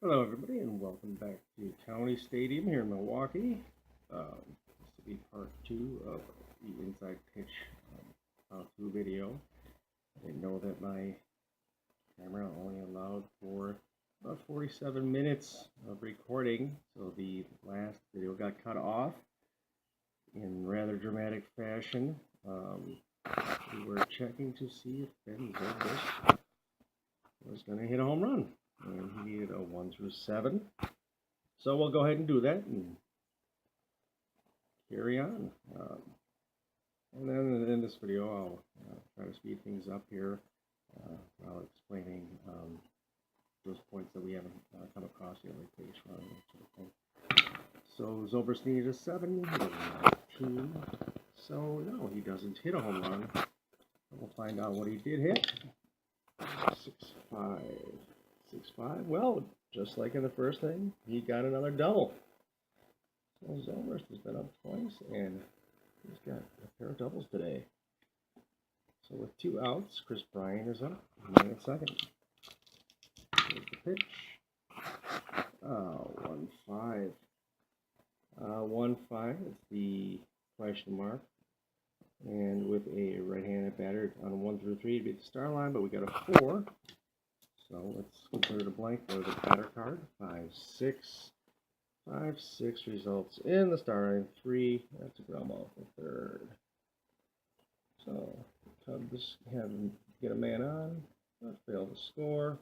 Hello, everybody, and welcome back to County Stadium here in Milwaukee. This will be part 2 of the inside pitch how-to video. I didn't know that my camera only allowed for about 47 minutes of recording, so the last video got cut off in rather dramatic fashion. We were checking to see if Ben Zobrist was going to hit a home run. And he needed a 1 through 7. So we'll go ahead and do that and carry on. And then in this video, I'll try to speed things up here while explaining those points that we haven't come across yet, like base run and sort of thing. So Zobrist needed a 7, he has a 19. So no, he doesn't hit a home run. We'll find out what he did hit. 6-5. 6-5. Well, just like in the first thing, he got another double. So Zobrist has been up twice, and he's got a pair of doubles today. So with 2 outs, Chris Bryant is up, man at second. Here's the pitch. 1-5. 1-5. It's the question mark. And with a right-handed batter on a 1 through 3 to be the star line, but we got a 4. So let's consider the blank for the batter card. 5-6. 5-6 results in the star line. 3. That's a ground ball for third. So Cubs have him get a man on, but fail to score.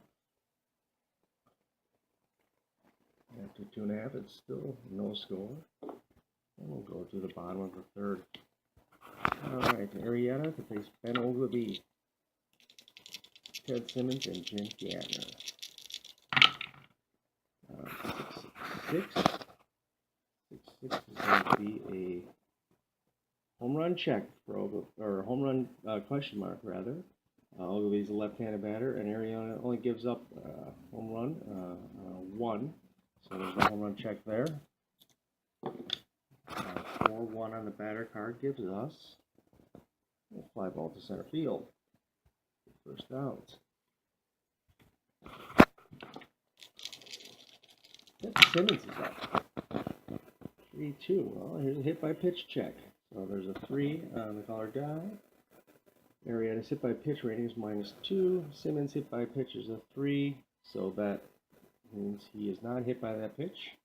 After 2.5, it's still no score. And we'll go to the bottom of the third. All right, Arrieta to face Ben Oglebay, Ted Simmons, and Jim Gantner. 6-6. 6-6 is going to be a home run check for or home run question mark rather. Oglebay's a left-handed batter, and Arrieta only gives up home run 1, so there's no home run check there. 4-1 on the batter card gives us a fly ball to center field. First out. Simmons is up. 3-2. Well, here's a hit by pitch check. So there's a 3 on the color die. Arrieta's hit by pitch rating is -2. Simmons hit by pitch is a 3. So that means he is not hit by that pitch.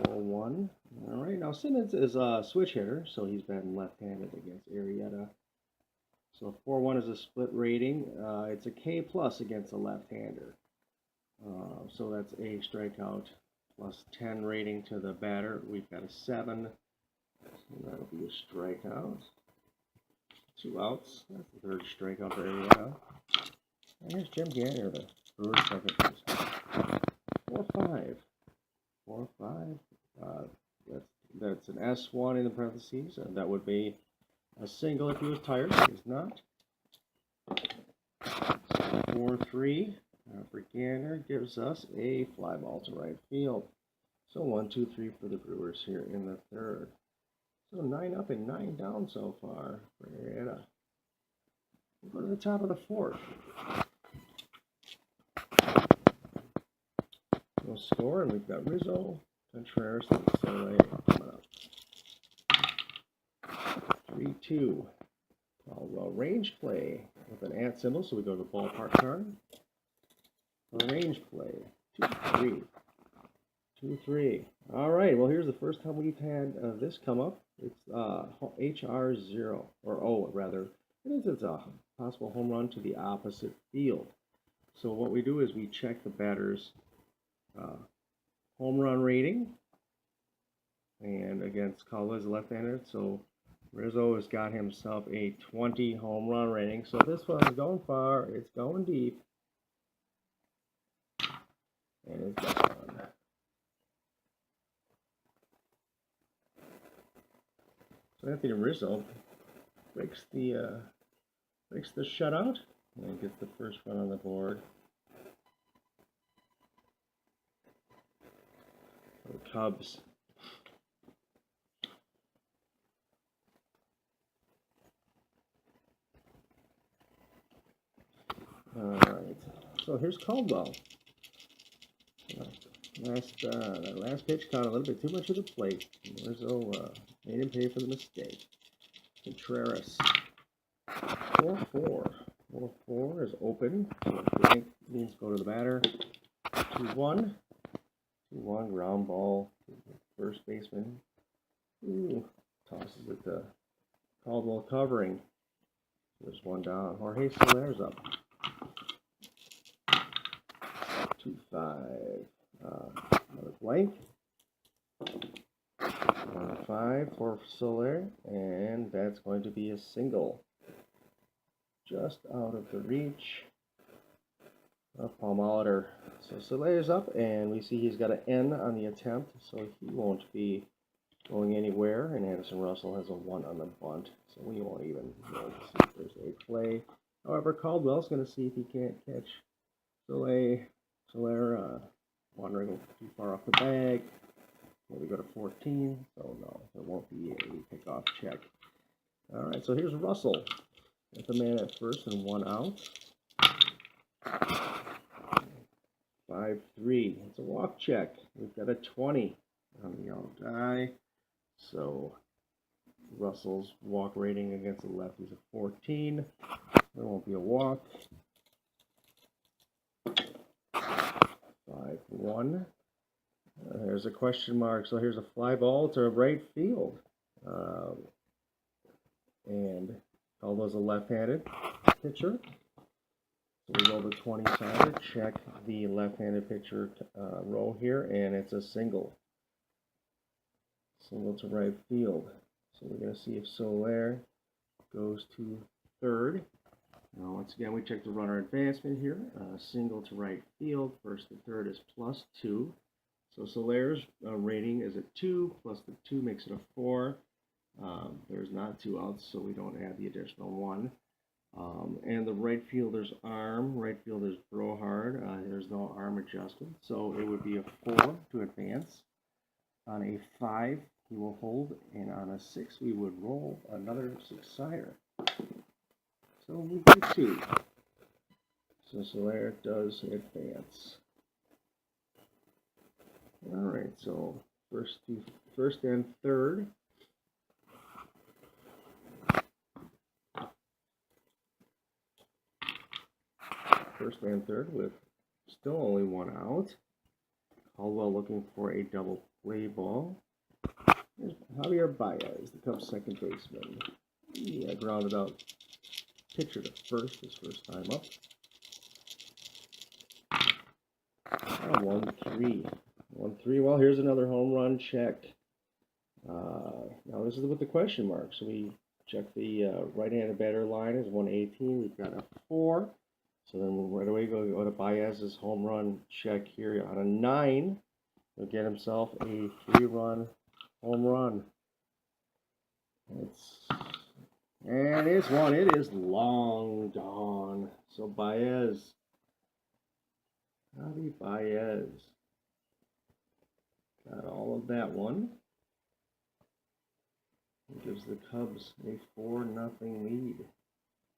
4-1. All right, now Simmons is a switch hitter, so he's been left-handed against Arrieta. So 4-1 is a split rating. It's a K+ against a left-hander. So that's a strikeout plus 10 rating to the batter. We've got a 7, so that'll be a strikeout. 2 outs. That's the third strikeout for Arrieta. And here's Jim Gantner, the Brewers second baseman. 4-5. 4-5. That's an S1 in the parentheses, and that would be a single if he was tired. He's not. 4-3 for Gantner gives us a fly ball to right field. So 1-2-3 for the Brewers here in the third. So 9 up and 9 down so far for Arrieta. We'll go to the top of the fourth. We'll score, and we've got Rizzo, Contreras, and Soleil coming up. 3-2. Caldwell range play with an @ symbol, so we go to the ballpark card. For range play, 2-3. 2-3. All right, well, here's the first time we've had this come up. It's HR0, or O rather. It's a possible home run to the opposite field. So what we do is we check the batter's home run rating, and against Caldwell's left-hander, so Rizzo has got himself a 20 home run rating. So this one's going far, it's going deep, and it's gone. So Anthony Rizzo breaks the shutout and gets the first run on the board. For the Cubs. So here's Caldwell. That last pitch caught a little bit too much of the plate. Rizzo made him pay for the mistake. Contreras. 4-4. 4-4 is open. Blank means go to the batter. 2-1. 2-1 ground ball. First baseman. Ooh, tosses it to Caldwell covering. There's one down. Jorge Soler's up. 2-5. Another blank. 1-5 for Soler, and that's going to be a single. Just out of the reach of Palmoliver. So Soler's up, and we see he's got an N on the attempt, so he won't be going anywhere. And Anderson Russell has a 1 on the bunt, so we won't even see if there's a play. However, Caldwell's going to see if he can't catch Soler wandering too far off the bag. We go to 14, so no, there won't be a pickoff check. All right, so here's Russell. With a man at first and 1 out. 5-3. It's a walk check. We've got a 20 on the yellow die. So Russell's walk rating against the left is a 14. There won't be a walk. 5-1. There's a question mark. So here's a fly ball to right field. And Caldwell's a left-handed pitcher. So we go to 20-sider, check the left-handed pitcher row here, and it's a single. Single to right field. So we're going to see if Soler goes to third. Now, once again, we check the runner advancement here. Single to right field. First to third is +2. So Soler's rating is a 2, plus the 2 makes it a 4. There's not 2 outs, so we don't add the additional 1. And the right fielder's arm, right fielder's throw hard, there's no arm adjustment, so it would be a 4 to advance. On a 5, he will hold, and on a 6, we would roll another 6-sider. So we get 2. So Soler does advance. All right, so first and third. First and third with still only 1 out. Caldwell looking for a double play ball. There's Javier Baez, the Cubs' second baseman. Yeah, grounded out pitcher to first, his first time up. 1-3. 1-3. Well, here's another home run check. Now this is with the question mark. So we check the right-handed batter line is 118. We've got a 4. So then right away go to Baez's home run check here on a 9. He'll get himself a 3-run home run. It's one. It is long gone. So Baez. Javi Baez got all of that one. It gives the Cubs a 4-0 lead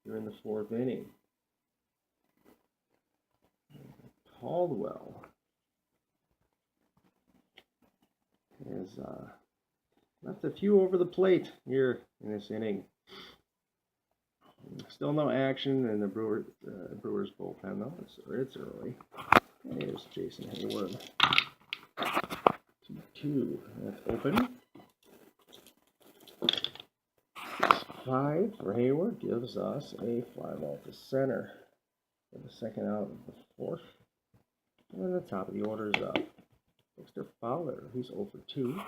here in the 4th inning. Caldwell has left a few over the plate here in this inning. Still no action in the Brewers bullpen though. It's early. Here's Jason Hayward. 2-2. That's open. 6-5 for Hayward gives us a fly ball to center for the second out of the 4th. And the top of the order is up. Dexter Fowler, he's 0 for 2.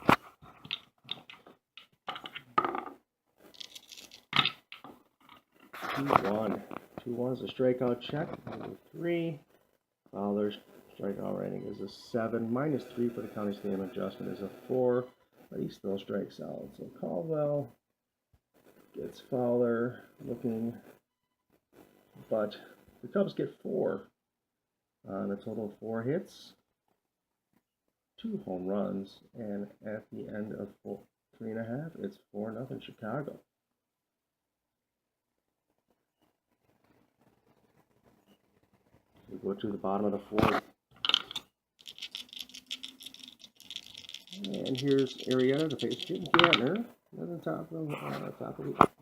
2-1. 2-1 is a strikeout check. 3. Fowler's strikeout rating is a 7. -3 for the county stand adjustment is a 4. But he still strikes out. So Caldwell gets Fowler looking. But the Cubs get 4. On a total of 4 hits, 2 home runs, and at the end of 3.5, it's 4-0 Chicago. We go to the bottom of the fourth. And here's Arietta to face Jim Gantner. At the top of the,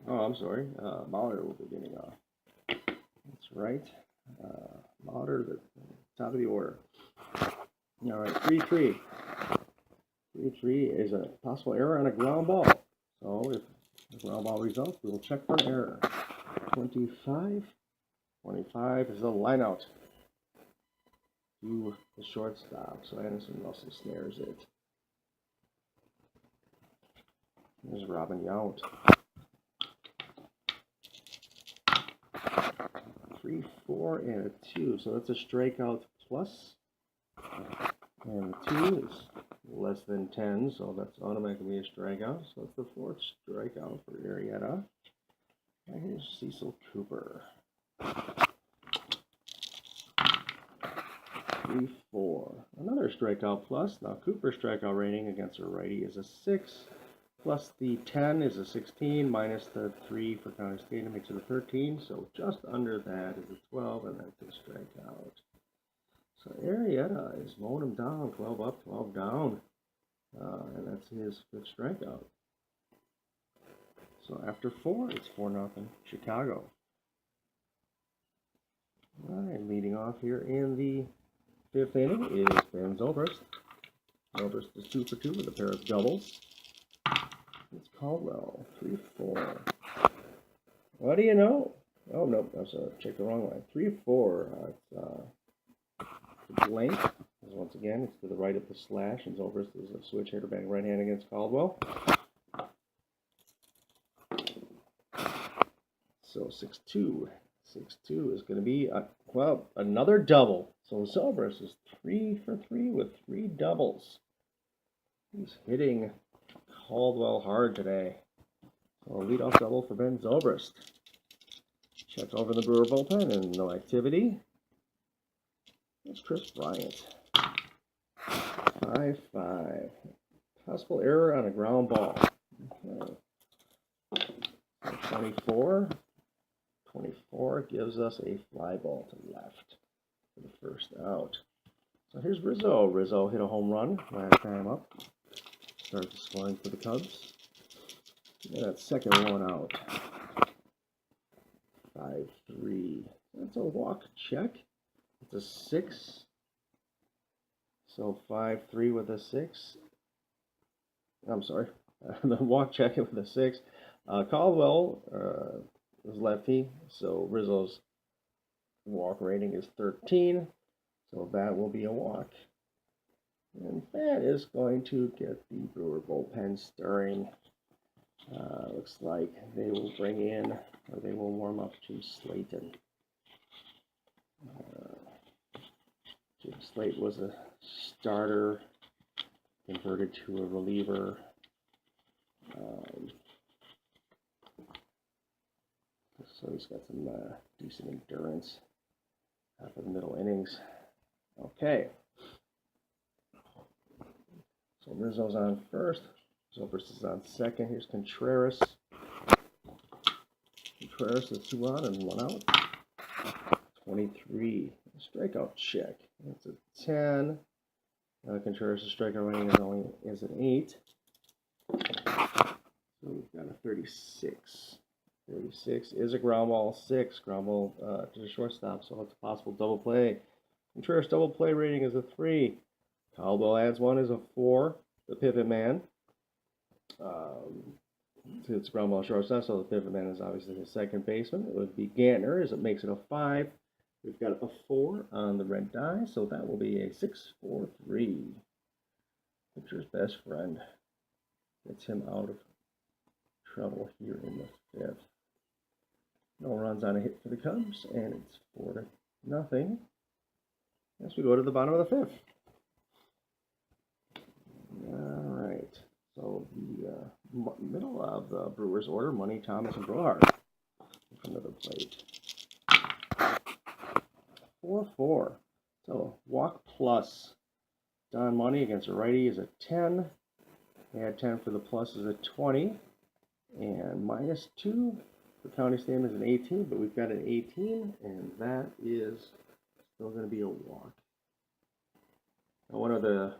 oh, I'm sorry, Molitor will be getting off. That's right. Molitor, the top of the order. All right, 3-3. 3-3 is a possible error on a ground ball. So if the ground ball results, we will check for an error. 25. 25 is a line out to the shortstop. So Anderson Russell snares it. There's Robin Yount. 3, 4, and a 2. So that's a strikeout plus. And the 2 is less than 10, so that's automatically a strikeout. So it's the fourth strikeout for Arietta. And here's Cecil Cooper. 3, 4. Another strikeout plus. Now Cooper's strikeout rating against a righty is a 6. Plus the 10 is a 16, minus the 3 for County Stadium makes it a 13. So just under that is a 12, and that's a strikeout. So Arietta is mowing him down, 12 up, 12 down. And that's his fifth strikeout. So after 4, it's 4-0 Chicago. All right, leading off here in the 5th inning is Ben Zobrist. Zobrist is 2 for 2 with a pair of doubles. It's Caldwell, 3, 4. What do you know? Oh, no, that's check the wrong line. 3, 4. It's blank. Once again, it's to the right of the slash, and Zobrist is a switch hitter batting right hand against Caldwell. So 6-2. 6-2 is going to be, another double. So Zobrist is 3 for 3 with 3 doubles. He's hitting Caldwell hard today. So a leadoff double for Ben Zobrist. Check over the Brewer bullpen and no activity. It's Chris Bryant. 5-5. Possible error on a ground ball. Okay. 24. 24 gives us a fly ball to left for the first out. So here's Rizzo. Rizzo hit a home run last time up. Starts scoring for the Cubs. And that second one out. 5-3. That's a walk check. It's a 6. So 5-3 with a 6. I'm sorry. The walk check with a 6. Caldwell is lefty, so Rizzo's walk rating is 13. So that will be a walk. And that is going to get the Brewer bullpen stirring. Looks like they will bring in, or they will warm up Jim Slayton. Jim Slate was a starter, converted to a reliever. So he's got some decent endurance for the middle innings. Okay. So Rizzo's on first. Zobrist is on second. Here's Contreras. Contreras is 2 on and 1 out. 23. Strikeout check. That's a 10. Contreras' strikeout rating is an 8. So we've got a 36. 36 is a ground ball 6. Ground ball to the shortstop, so it's a possible double play. Contreras' double play rating is a 3. Caldwell adds 1 is a 4. The pivot man. It's ground ball shortstop, so the pivot man is obviously the second baseman. It would be Gantner, as it makes it a 5. We've got a 4 on the red die, so that will be a 6-4-3. Pitcher's best friend. Gets him out of trouble here in the 5th. No runs on a hit for the Cubs, and it's 4-0. As we go to the bottom of the 5th. All right. So the middle of the Brewers order, Money, Thomas, and Brohard in front of the plate. 4-4. So walk plus. Don Money against a righty is a 10. Add 10 for the plus is a 20. And -2 for County Stadium is an 18, but we've got an 18, and that is still going to be a walk. Now, one of the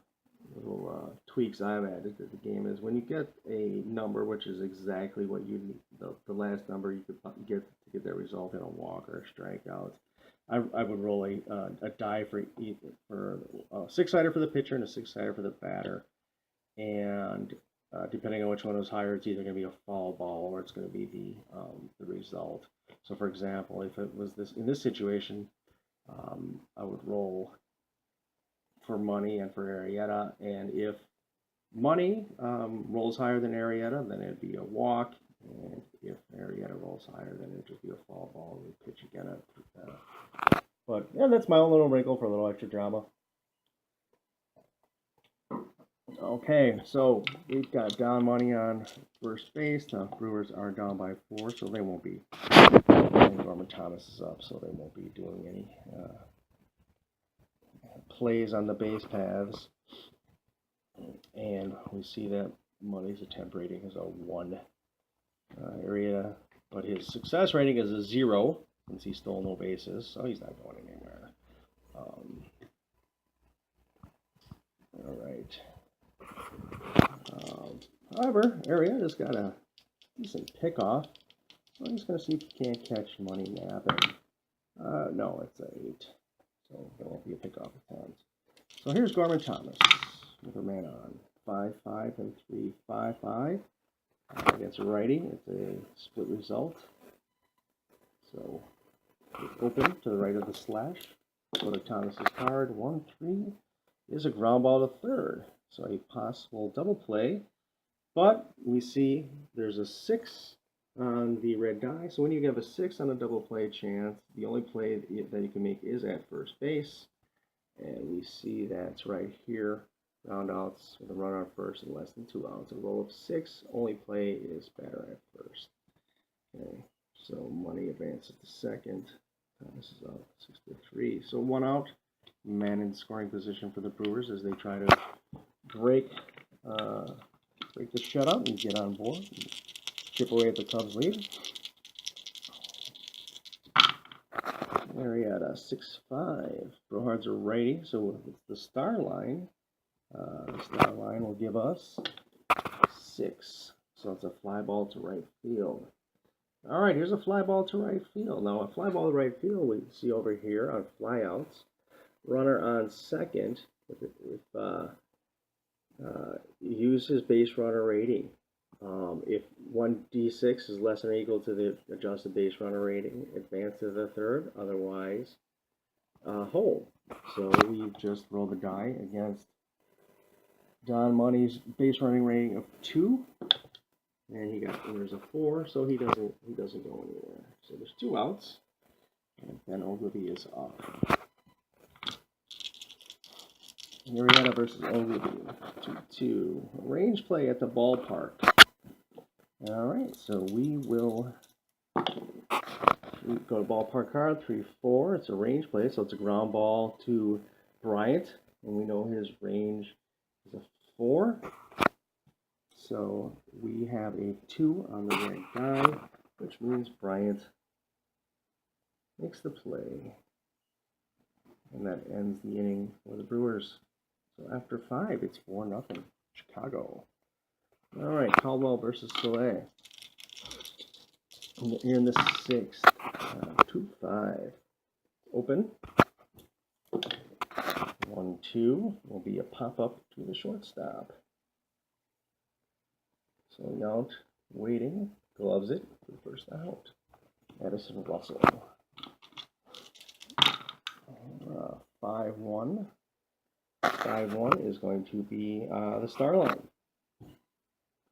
little tweaks I've added to the game is when you get a number which is exactly what you need, the last number you could get to get that result in a walk or a strikeout, I would roll a die for a six-sider for the pitcher and a six-sider for the batter, and depending on which one is higher, it's either going to be a foul ball or it's going to be the result. So, for example, if it was in this situation, I would roll for Money and for Arrieta, and if Money rolls higher than Arrieta, then it'd be a walk, and if Arrieta rolls higher, then it'd just be a foul ball. We pitch again. But yeah, that's my own little wrinkle for a little extra drama. Okay, so we've got down Money on first base. The Brewers are down by 4, so they won't be. Norman Thomas is up, so they won't be doing any plays on the base paths. And we see that Money's attempt rating is a 1 area, but his success rating is a 0 since he stole no bases, so he's not going anywhere. All right. However, Arrieta's got a decent pickoff. I'm just going to see if he can't catch Money napping. No, it's a 8. So there won't be a pickoff attempt. So here's Gorman Thomas with a man on. 5-5 and 3-5-5. Against a righty, it's a split result. So it's open to the right of the slash. Go to Thomas's card. 1-3 is a ground ball to third. So a possible double play. But we see there's a 6 on the red die. So when you have a 6 on a double play chance, the only play that you can make is at first base. And we see that's right here. Round outs with a runner on first and less than 2 outs. A roll of 6. Only play is batter at first. Okay, so Money advances to second. Thomas is up 6-3. So 1 out. Man in scoring position for the Brewers as they try to break the shutout and get on board. And chip away at the Cubs lead. Arrieta 6-5. Brohard's a righty, so it's the star line. The star line will give us 6. So it's a fly ball to right field. All right, here's a fly ball to right field. Now, a fly ball to right field we see over here on flyouts. Runner on second use his base runner rating. If 1d6 is less than or equal to the adjusted base runner rating, advance to the third. Otherwise, hold. So we just roll the die against Don Money's base running rating of 2, and there's a 4, so he doesn't go anywhere. So there's 2 outs, and Ben Ogilvy is up. Arrieta versus Ogilvy, 2-2. Range play at the ballpark. All right, so we go to ballpark card 3-4. It's a range play, so it's a ground ball to Bryant, and we know his range is a 4. So we have a 2 on the right die, which means Bryant makes the play, and that ends the inning for the Brewers. So after 5, it's 4-0 Chicago. All right, Caldwell versus Soleil. Here in the 6th, 2-5. Open. 1-2 will be a pop-up to the shortstop. So Yount waiting, gloves it for the first out. Addison Russell. 5-1. 5-1 is going to be the star line.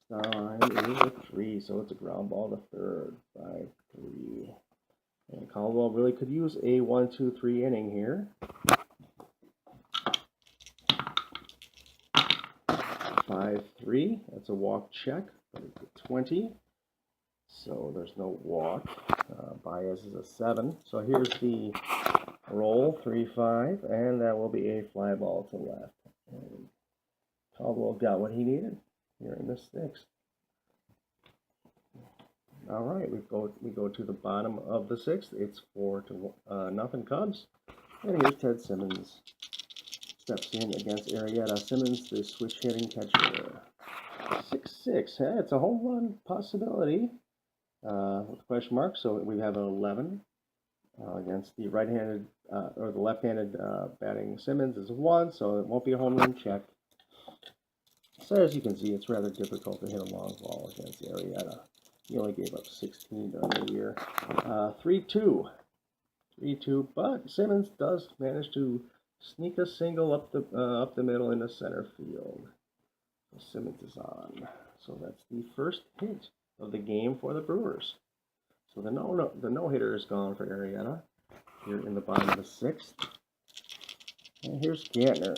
Star line is a 3, so it's a ground ball to third. 5-3. And Caldwell really could use a 1-2-3 inning here. 5-3. That's a walk check, but it's a 20. So there's no walk. Baez is a 7. So here's the roll, 3-5, and that will be a fly ball to left. And Caldwell got what he needed here in the 6th. All right, we go to the bottom of the 6th. It's 4-0 Cubs. And here's Ted Simmons. Steps in against Arrieta. Simmons, the switch hitting catcher. 6-6. Hey, it's a home run possibility with a question mark. So we have an 11 against the right-handed or the left-handed batting Simmons is 1, so it won't be a home run check. So as you can see, it's rather difficult to hit a long ball against Arrieta. He only gave up 16 during the year. 3-2. 3-2, but Simmons does manage to sneak a single up the middle into center field. So Simmons is on. So that's the first hit of the game for the Brewers. So the no-hitter is gone for Arrieta here in the bottom of the 6th. And here's Gantner.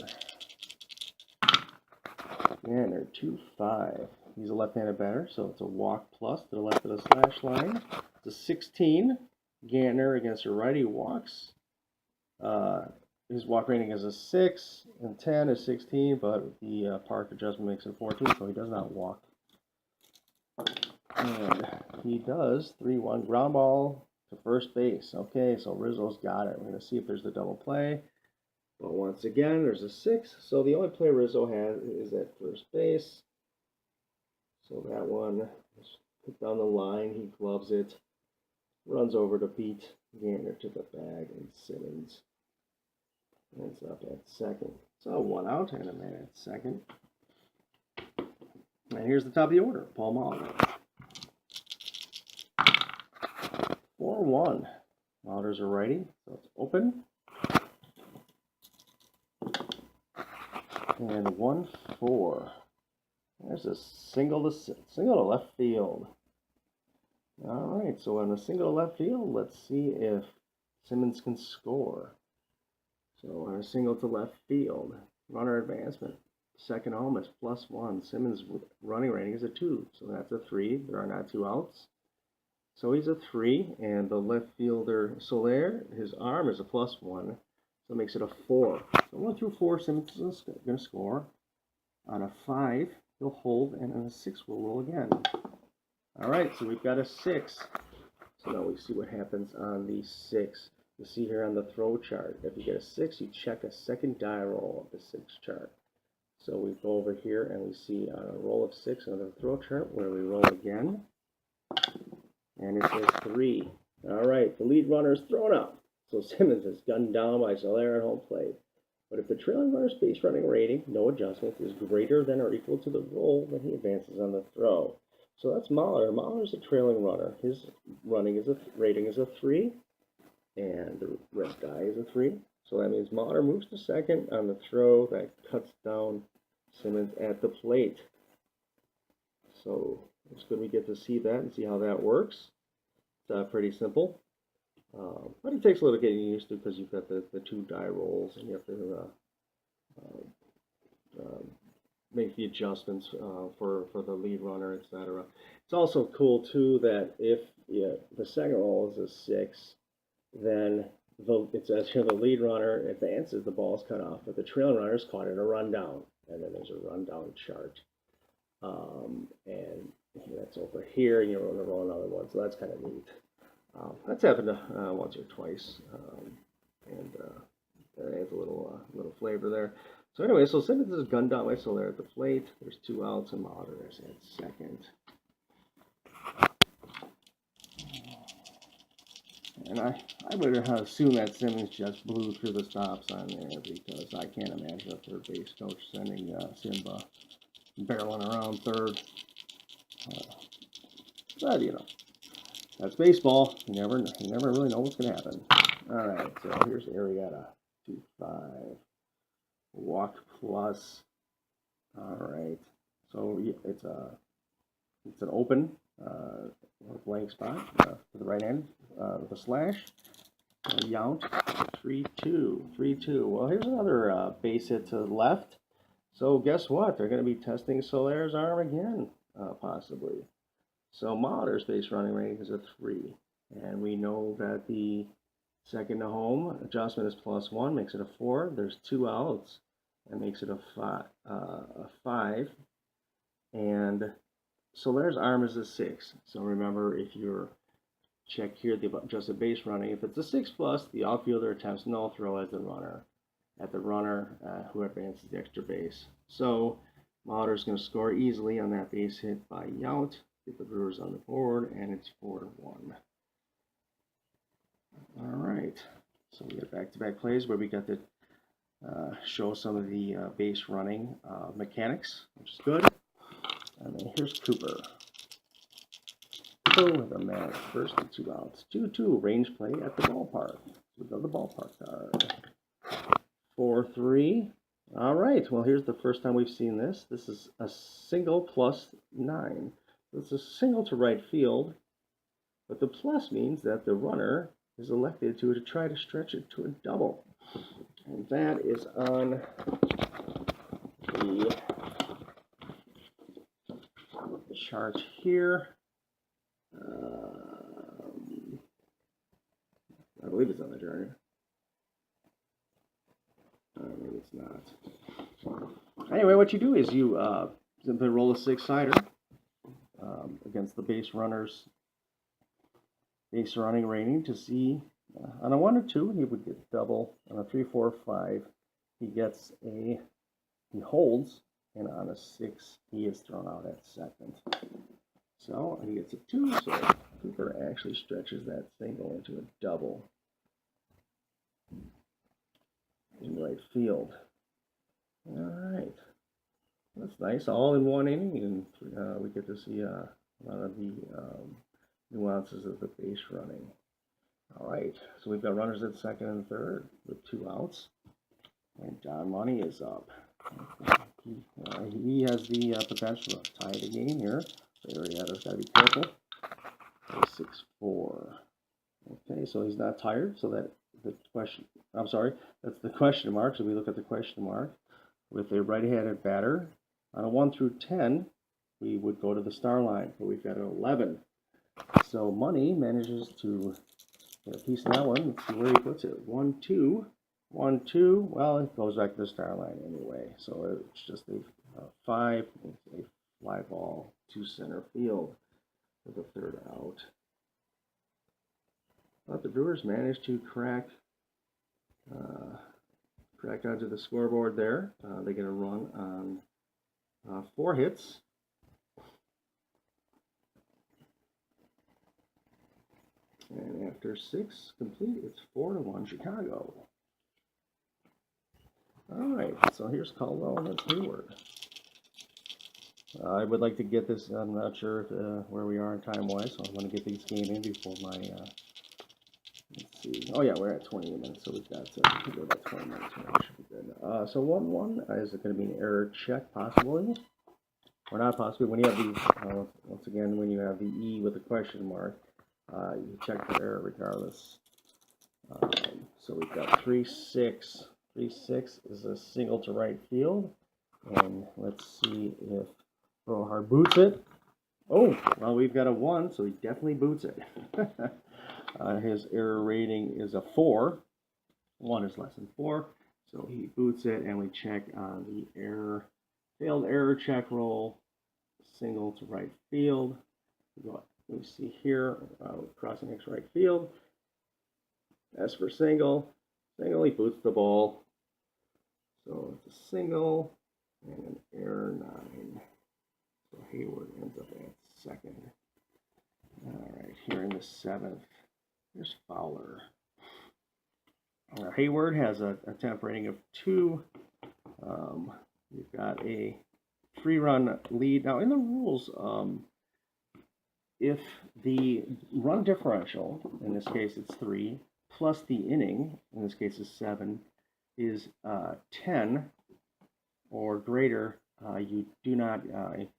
Gantner, 2-5. He's a left-handed batter, so it's a walk plus to the left of the slash line. It's a 16. Gantner against a righty walks. His walk rating is a 6, and 10 is 16, but the park adjustment makes it 14, so he does not walk. And he does 3-1 ground ball to first base. Okay, so Rizzo's got it. We're going to see if there's the double play. But once again, there's a 6, so the only play Rizzo has is at first base. So that one is put down the line. He gloves it. Runs over to Pete. Gantner to the bag, and Simmons ends up at second. So 1 out and a man at second. And here's the top of the order. Paul Molitor. 4-1. Molitor's a righty, so it's open. And 1-4. There's a single to left field. All right, so on a single to left field, let's see if Simmons can score. So on a single to left field, runner advancement. Second home is +1. Simmons' running rating is a 2, so that's a 3. There are not 2 outs. So he's a 3, and the left fielder Soler, his arm is a +1, so it makes it a 4. So 1 through 4, Simmons is going to score. On a 5, he'll hold, and on a 6, we'll roll again. All right, so we've got a 6. So now we see what happens on the 6. You see here on the throw chart, if you get a 6, you check a second die roll of the 6 chart. So we go over here and we see on a roll of 6 on the throw chart where we roll again. And it says 3. All right, the lead runner is thrown out. So Simmons is gunned down by Soler at home plate. But if the trailing runner's base running rating, no adjustment, is greater than or equal to the roll, then he advances on the throw. So that's Molitor. Molitor's a trailing runner. His rating is a 3, and the rest guy is a 3. So that means Molitor moves to second on the throw that cuts down Simmons at the plate. So it's good we get to see that and see how that works. It's pretty simple. But it takes a little getting used to because you've got the 2 die rolls and you have to make the adjustments for the lead runner, etc. It's also cool too that if the second roll is a 6, then it says here the lead runner advances, the ball's cut off, but the trailing runner is caught in a rundown, and then there's a rundown chart, and that's over here, and you're going to roll another one, so that's kind of neat. That's happened once or twice, and that adds a little flavor there. So anyway, so Simmons is gunned down by Soler at the plate. There's 2 outs, and Molitor is at second. And I would assume that Simmons just blew through the stop sign there because I can't imagine a third base coach sending Simba barreling around third. But you know, that's baseball. You never really know what's going to happen. All right, so here's Arrieta, 2-5. Walk plus. All right, so it's an open blank spot for the right hand with a slash. Yount, 3-2. Well, here's another base hit to the left. So guess what? They're going to be testing Soler's arm again, possibly. So Molitor's base running rating is a 3, and we know that the second to home adjustment is +1, makes it a 4. There's 2 outs, that makes it a 5. And Soler's arm is a 6. So remember, if you're check here the adjusted base running. If it's a 6+, the outfielder attempts no throw as the runner. At the runner who advances the extra base. So Mauder's going to score easily on that base hit by Yount. Get the Brewers on the board, and it's 4-1. All right. So we got back-to-back plays where we got to show some of the base running mechanics, which is good. And then here's Cooper. Cooper with a man first and 2 outs. 2-2 range play at the ballpark. We go to the ballpark card. 4-3. All right. Well, here's the first time we've seen this. This is a single +9. It's a single to right field, but the plus means that the runner is elected to try to stretch it to a double. And that is on the chart here. I believe it's on the chart. Maybe it's not. Anyway, what you do is you simply roll a 6-sider against the base runner's base running rating to see on a 1 or 2 he would get double. On a 3, 4, 5 he holds, and on a 6 he is thrown out at second. So he gets a 2. So Cooper actually stretches that single into a double in right field. All right, that's nice. All in one inning, and we get to see a lot of the nuances of the base running. All right, so we've got runners at second and third with 2 outs, and Don Money is up. He has the potential to tie the game here. Arrieta's got to be careful. 6-4. Okay, so he's not tired. So that the question. I'm sorry, that's the question mark. So we look at the question mark with a right-handed batter on a 1 through 10. We would go to the star line, but we've got an 11. So Money manages to get a piece of that one. Let's see where he puts it. 1, 2, 1, 2. Well, it goes back to the star line anyway. So it's just a 5. It's a fly ball to center field for the 3rd out. But the Brewers managed to crack onto the scoreboard there. They get a run on 4 hits. And after 6 complete, it's 4-1 Chicago. All right, so here's Caldwell and that's Hayward. I would like to get this. I'm not sure where we are time-wise, so I'm going to get these game in before my. Let's see. Oh yeah, we're at 20 minutes, so we've got to go about 20 minutes. Should be good. So 1-1 is it going to be an error check possibly, or not possibly? When you have these, once again, when you have the E with a question mark, you check for error regardless. So we've got 3-6. 3-6 is a single to right field, and let's see if Rohar boots it. Oh, well, we've got a 1, so he definitely boots it. His error rating is a 4. 1 is less than 4, so he boots it, and we check on the error, failed error check roll, single to right field. We see here, crossing X right field. As for single, he boots the ball. So it's a single and an error 9. So Hayward ends up at second. All right, here in the 7th, here's Fowler. Hayward has a temp rating of 2. We've got a 3-run lead. Now, in the rules, if the run differential, in this case it's 3, plus the inning, in this case is 7, is 10 or greater, you do not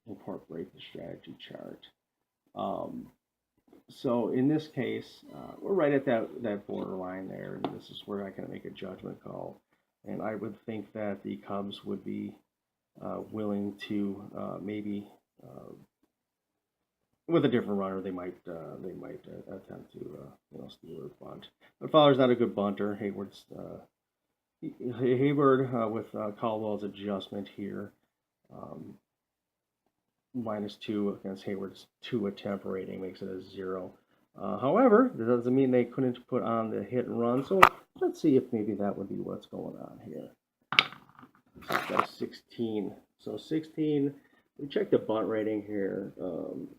incorporate the strategy chart. So in this case, we're right at that borderline there, and this is where I can make a judgment call. And I would think that the Cubs would be willing to maybe, with a different runner, they might attempt to steal or bunt. But Fowler's not a good bunter. Hayward with Caldwell's adjustment here, -2 against Hayward's 2 attempt rating makes it a 0. However, that doesn't mean they couldn't put on the hit and run. So let's see if maybe that would be what's going on here. So it's got a 16. So 16. We checked the bunt rating here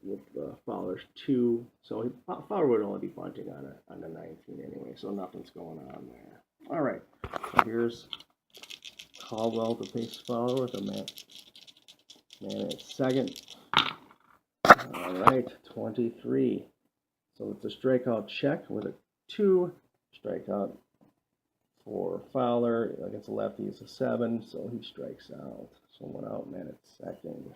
with Fowler's 2. So Fowler would only be bunting on the 19 anyway. So nothing's going on there. All right. So here's Caldwell to face Fowler with a man at second. All right, 23. So it's a strikeout check with a 2. Strikeout for Fowler against the lefty is a 7, so he strikes out. So 1 out, man at second.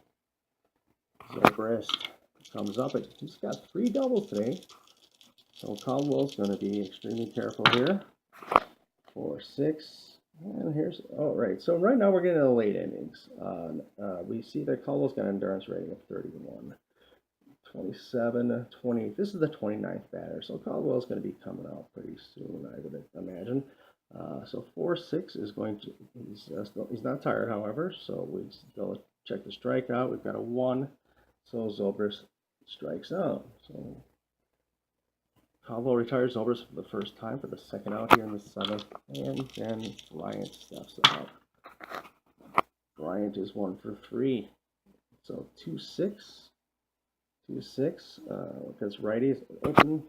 Zobrist comes up. He's got 3 doubles today. So Caldwell's going to be extremely careful here. 4, 6. And here's, oh, right. So right now we're getting the late innings. We see that Caldwell's got an endurance rating of 31. 27, 20. This is the 29th batter. So Caldwell's going to be coming out pretty soon, I would imagine. So 4, 6 is going to, he's not tired, however. So we still check the strikeout. We've got a 1. So Zobrist strikes out. So Caldwell retires Zobrist for the first time for the second out here in the 7th. And then Bryant steps out. Bryant is 1 for 3. So 2, 6. 2, 6. Because righty is open.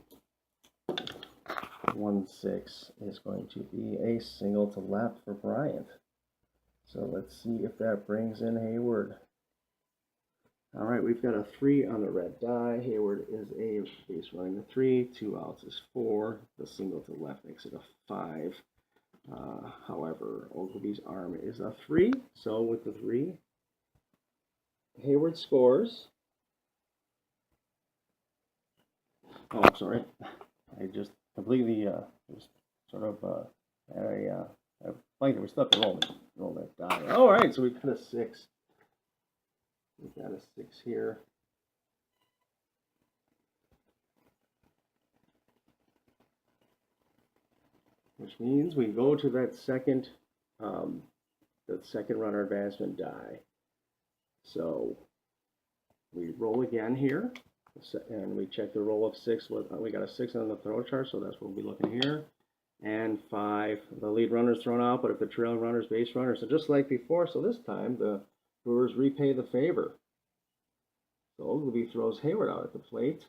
1, 6 is going to be a single to left for Bryant. So let's see if that brings in Hayward. All right, we've got a 3 on the red die. Hayward is a base running the 3. 2 outs is 4. The single to left makes it a 5. However, Ogilvy's arm is a 3. So with the 3, Hayward scores. Oh, I'm sorry. I just completely sort of had a blanket. We still have to roll that die. All right, so we've got a 6. We've got a 6 here. Which means we go to that second runner advancement die. So we roll again here, and we check the roll of 6. We got a 6 on the throw chart, so that's what we'll be looking here. And 5, the lead runner's thrown out, but if the trailing runner's base runner, so just like before, so this time the Brewers repay the favor. So Ogilvy throws Hayward out at the plate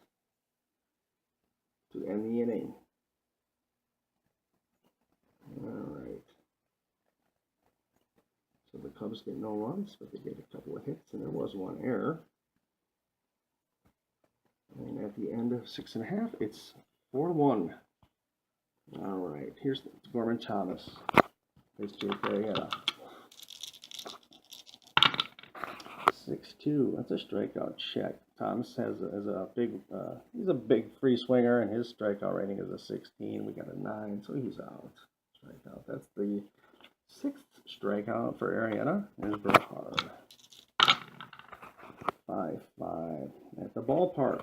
to end the inning. All right. So the Cubs get no runs, but they get a couple of hits, and there was 1 error. And at the end of 6.5, it's 4-1. All right, here's Gorman Thomas. There's Jake Arrieta. 6-2. That's a strikeout check. Thomas has a big, he's a big free swinger, and his strikeout rating is a 16. We got a 9, so he's out. Strikeout. That's the 6th strikeout for Arrieta. There's Burkhard. 5-5 at the ballpark.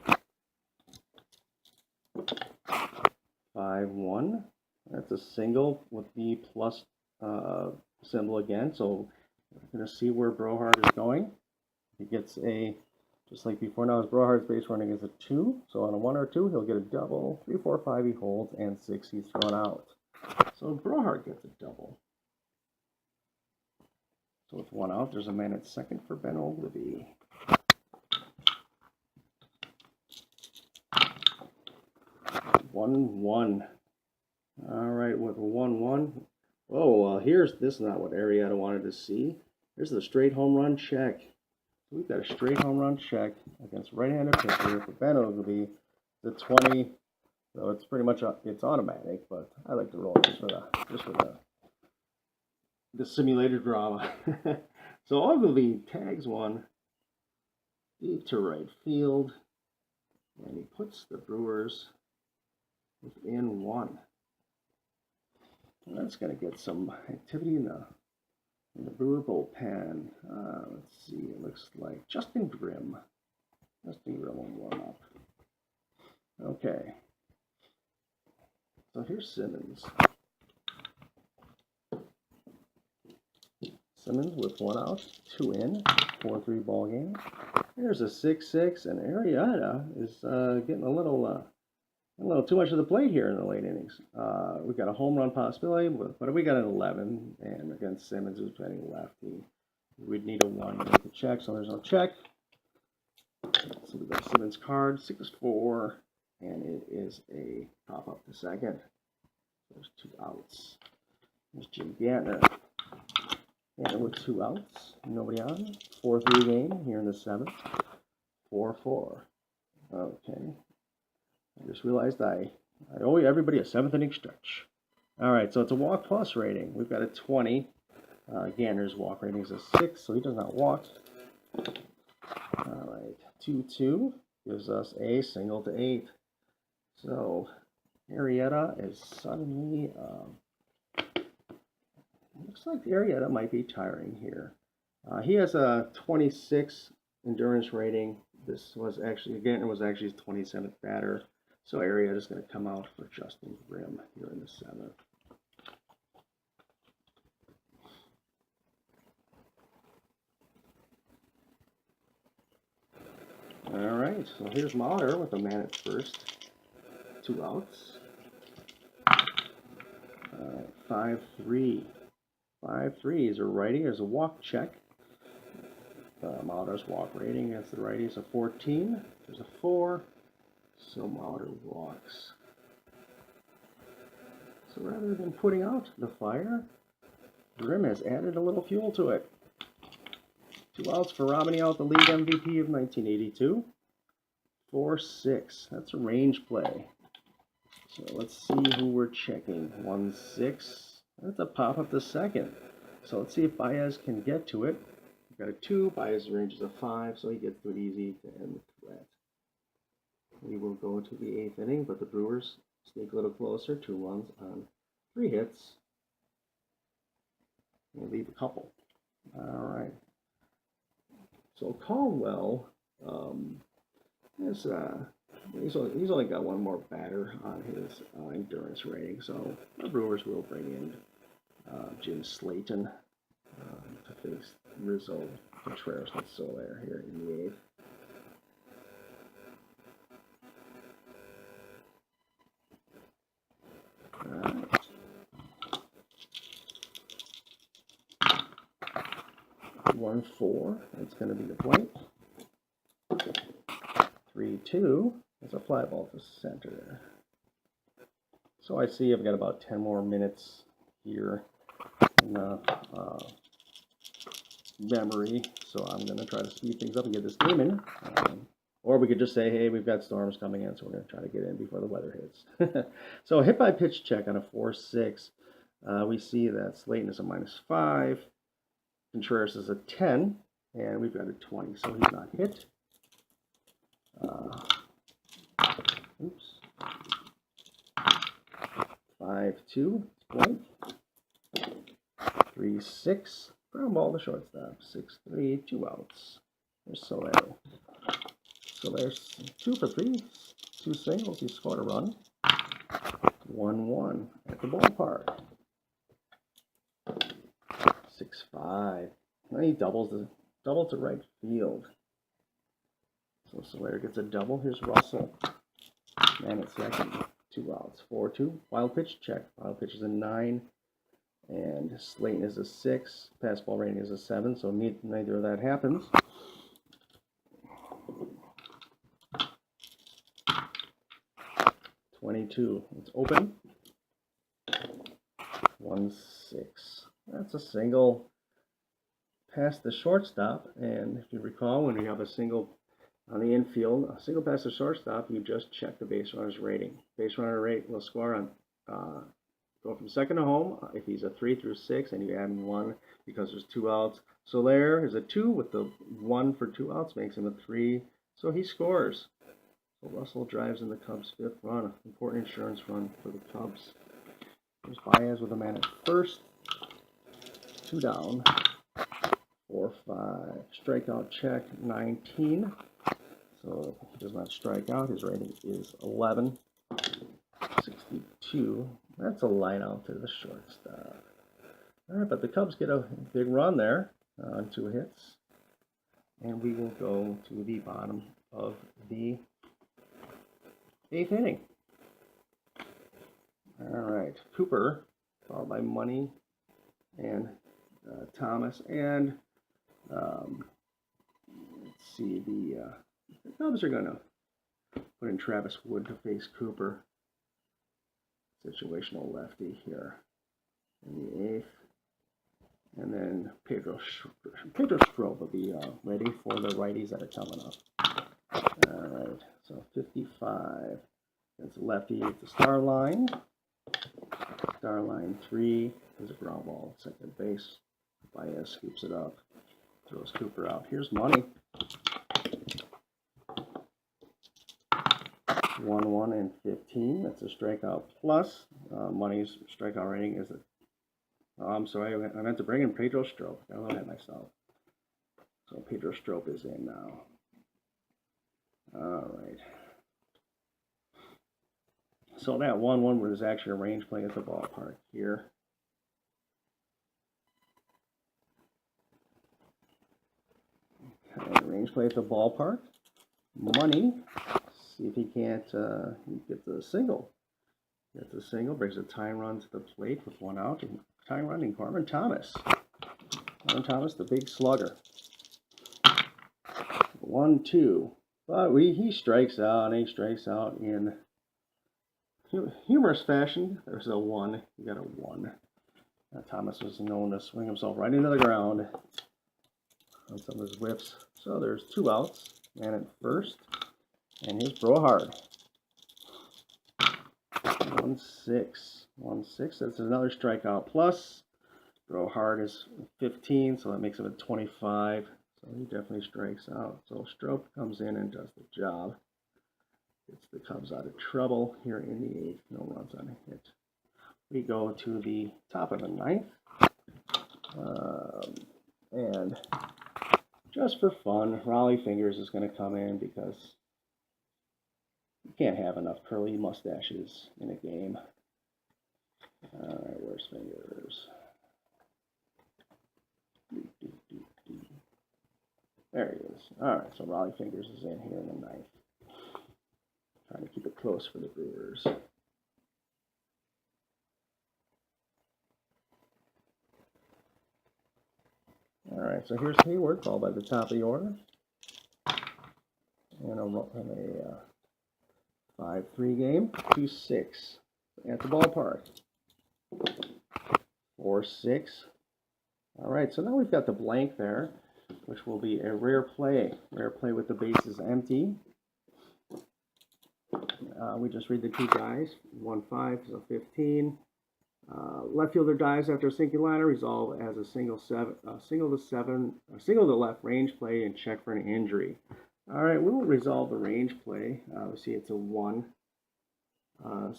5-1. That's a single with the plus symbol again. So we're going to see where Brohard is going. He gets a, just like before now, his Brohard's base running is a 2. So on a 1 or 2, he'll get a double. 3, 4, 5 he holds, and 6 he's thrown out. So Brohard gets a double. So with 1 out, there's a man at second for Ben Ogilvy. 1-1. All right, with a 1-1. Oh, well, this is not what Arrieta wanted to see. Here's the straight home run check. So we've got a straight home run check against right-handed pitcher for Ben Ogilvy. The 20. So it's pretty much it's automatic, but I like to roll it just for the simulated drama. So Ogilvy tags one deep to right field, and he puts the Brewers within 1. And that's going to get some activity in the Brewer bullpen. Let's see. It looks like Justin Grimm. Justin Grimm will warm up. Okay. So here's Simmons. Simmons with 1 out, 2 in, 4-3 ball game. There's a 6-6, and Arrieta is getting a little a little too much of the plate here in the late innings. We got a home run possibility, but we got an 11, and against Simmons, who's batting lefty, we'd need a 1 to make a check, so there's no check. So we got Simmons' card, 6-4, and it is a pop up to second. There's 2 outs. There's Jim Gantner. Gantner with 2 outs, nobody on. 4-3 game here in the 7th. 4-4. Okay. I just realized I owe everybody a 7th inning stretch. All right, so it's a walk plus rating. We've got a 20. Gantner's walk rating is a 6, so he does not walk. All right, 2-2 gives us a single to 8. So Arrieta is suddenly, looks like Arrieta might be tiring here. He has a 26 endurance rating. This was actually, Gantner was actually his 27th batter. So Arrieta is going to come out for Justin Grimm here in the 7th. All right, so here's Mauder with a man at first. 2 outs. 5-3. 5-3 is a righty. There's a walk check. Mauder's walk rating against the righty is a 14. There's a 4. So Mauder walks. So rather than putting out the fire, Grimm has added a little fuel to it. 2 outs for rounding out the league MVP of 1982. 4-6. That's a range play. So let's see who we're checking. 1-6. That's a pop up to second. So let's see if Baez can get to it. We've got a 2. Baez's range is a 5, so he gets to it easy to end the threat. We will go to the 8th inning, but the Brewers sneak a little closer. 2 runs on 3 hits. And leave a couple. All right. So Caldwell he's only got 1 more batter on his endurance rating. So the Brewers will bring in Jim Slayton to face Rizzo, Contreras, and Soler here in the 8th. Right. 1-4. That's going to be the point. 3-2. That's a fly ball to center. So I see I've got about 10 more minutes here in the memory. So I'm going to try to speed things up and get this game in. Or we could just say, hey, we've got storms coming in, so we're going to try to get in before the weather hits. So a hit by pitch check on a 4-6. We see that Slayton is a -5. Contreras is a 10, and we've got a 20, so he's not hit. Oops. 5-2, point. 3-6, ground ball to shortstop. 6-3, 2 outs. There's Soler. So there's 2 for 3, 2 singles. He scored a run. 1-1 at the ballpark. 6-5. Then he double to right field. So Soler gets a double. Here's Russell. Man at second. 2 outs. 4-2. Wild pitch check. Wild pitch is a 9. And Slayton is a 6. Pass ball rating is a 7. So neither of that happens. .22. It's open. 1-6. That's a single past the shortstop. And if you recall, when you have a single on the infield, a single past the shortstop, you just check the base runner's rating. Base runner rate will score on go from second to home if he's a 3 through 6, and you add 1 because there's 2 outs. Soler is a 2 with the 1 for 2 outs makes him a 3, so he scores. So Russell drives in the Cubs' 5th run, important insurance run for the Cubs. There's Baez with a man at first. 2 down. 4-5. Strikeout check 19. So he does not strike out. His rating is 11. 62. That's a line out to the shortstop. All right, but the Cubs get a big run there on 2 hits. And we will go to the bottom of the 8th inning. right, Cooper, followed by Money and Thomas, and let's see, the Cubs are going to put in Travis Wood to face Cooper. Situational lefty here in the 8th. And then Pedro Strop will be ready for the righties that are coming up. All right, so 55. It's lefty at the star line. Star line 3 is a ground ball, second base. Baez scoops it up, throws Cooper out. Here's Money. 1-1 and 15. That's a strikeout plus. Money's strikeout rating is I'm sorry, I meant to bring in Pedro Strop. I looked at myself. So Pedro Strop is in now. All right. So that 1-1 was actually a range play at the ballpark here. Okay, range play at the ballpark. Money. See if he can't get the single. Gets a single, brings a tying run to the plate with 1 out. And tying run in Corbin Thomas. Corbin Thomas, the big slugger. 1-2. But he strikes out, and he strikes out in humorous fashion. There's a 1. You got a 1. Thomas was known to swing himself right into the ground on some of his whips. So there's 2 outs. Man at first. And here's Brohard. 1-6. 1-6. That's another strikeout plus. Brohard is 15, so that makes him a 25. So he definitely strikes out. So Strop comes in and does the job. Gets the Cubs out of trouble here in the 8th. No runs on a hit. We go to the top of the 9th. And just for fun, Raleigh Fingers is going to come in because you can't have enough curly mustaches in a game. All right, where's Fingers? There he is. All right, so Raleigh Fingers is in here in the 9th. Trying to keep it close for the Brewers. All right, so here's Hayward, followed by the top of the order. And a 5-3 game, 2-6 at the ballpark. 4-6. All right, so now we've got the blank there, which will be a rare play. Rare play with the bases empty. We just read the 2 dies. 1-5, so 15. Left fielder dives after a single liner, resolve as a single to left range play and check for an injury. All right, we will resolve the range play. We see it's a 1.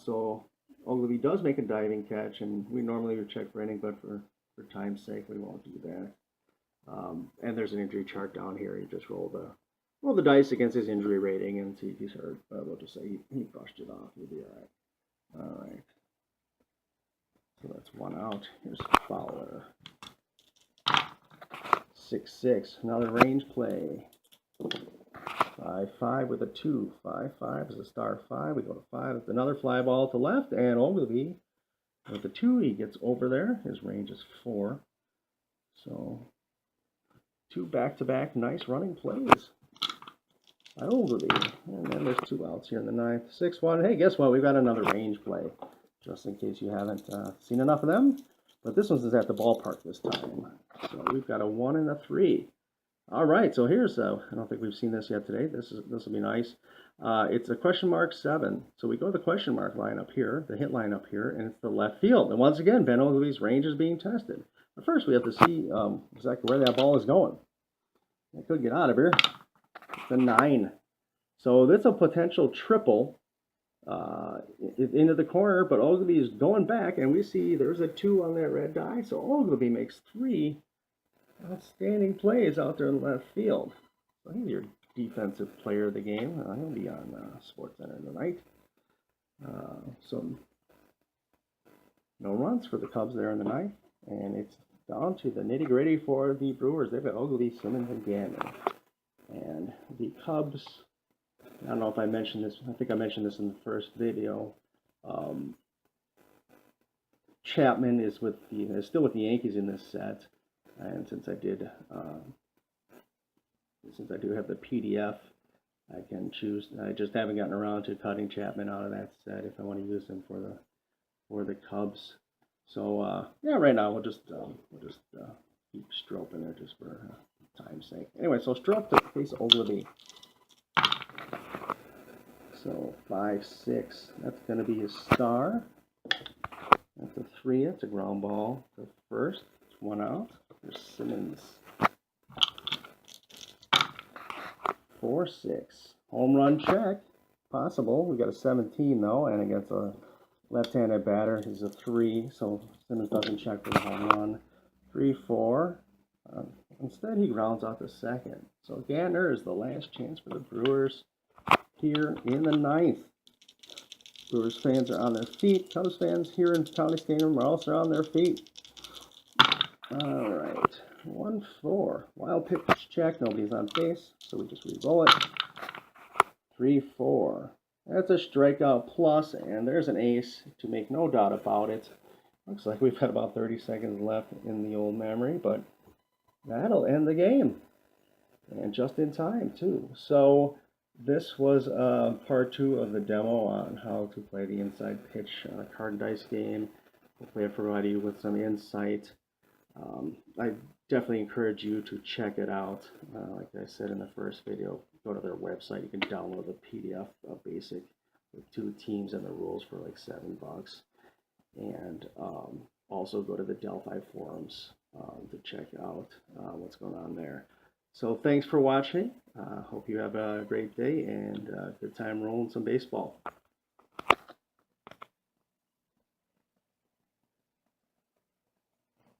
So Ogilvy does make a diving catch, and we normally would check for inning, but for time's sake, we won't do that. And there's an injury chart down here. You just roll the dice against his injury rating and see if he's hurt. We'll just say he brushed it off. He'll be all right. All right. So that's 1 out. Here's Fowler. 6-6. Another range play. 5-5 with a 2. 5-5 is a star 5. We go to 5. It's another fly ball to left. And Ogilvy with the 2. He gets over there. His range is 4. So 2 back-to-back nice running plays by Ogilvy. And then there's 2 outs here in the 9th. 6-1. Hey, guess what? We've got another range play. Just in case you haven't seen enough of them. But this one's at the ballpark this time. So we've got a 1 and a 3. All right, so here's, I don't think we've seen this yet today. This will be nice. It's a question mark 7. So we go to the question mark line up here, the hit line up here, and it's the left field. And once again, Ben Ogilvy's range is being tested. But first, we have to see exactly where that ball is going. It could get out of here. It's a 9. So that's a potential triple. Into the corner, but Ogilvy is going back, and we see there's a 2 on that red die, so Ogilvy makes 3 outstanding plays out there in left field. So he's your defensive player of the game. He'll be on SportsCenter tonight. So no runs for the Cubs there in the 9th, and it's down to the nitty-gritty for the Brewers. They've got Ogilvy, Simmons, and Gannon. And the Cubs, I don't know if I mentioned this. I think I mentioned this in the first video. Chapman is still with the Yankees in this set, and since I do have the PDF, I can choose. I just haven't gotten around to cutting Chapman out of that set if I want to use him for the Cubs. So yeah, right now we'll just keep Strop in there just for time's sake. Anyway, so Strop to face Ogilvy. So 5-6. That's going to be his star. That's a 3. That's a ground ball. The first. It's 1 out. There's Simmons. 4-6. Home run check. Possible. We got a 17 though, and against a left-handed batter, he's a 3. So Simmons doesn't check for the home run. 3-4. Instead, he grounds out the second. So Gantner is the last chance for the Brewers here in the 9th. Brewers fans are on their feet. Cubs fans here in County Stadium are also on their feet. All right, 1-4. Wild pitch check. Nobody's on base, so we just re-roll it. 3-4. That's a strikeout plus, and there's an ace to make no doubt about it. Looks like we've got about 30 seconds left in the old memory, but that'll end the game. And just in time, too. So this was part 2 of the demo on how to play the inside pitch card and dice game. Hopefully I provided you with some insight. I definitely encourage you to check it out. Like I said in the first video, go to their website. You can download the PDF of basic with 2 teams and the rules for like $7. And also go to the Delphi forums to check out what's going on there. So thanks for watching. Hope you have a great day and a good time rolling some baseball.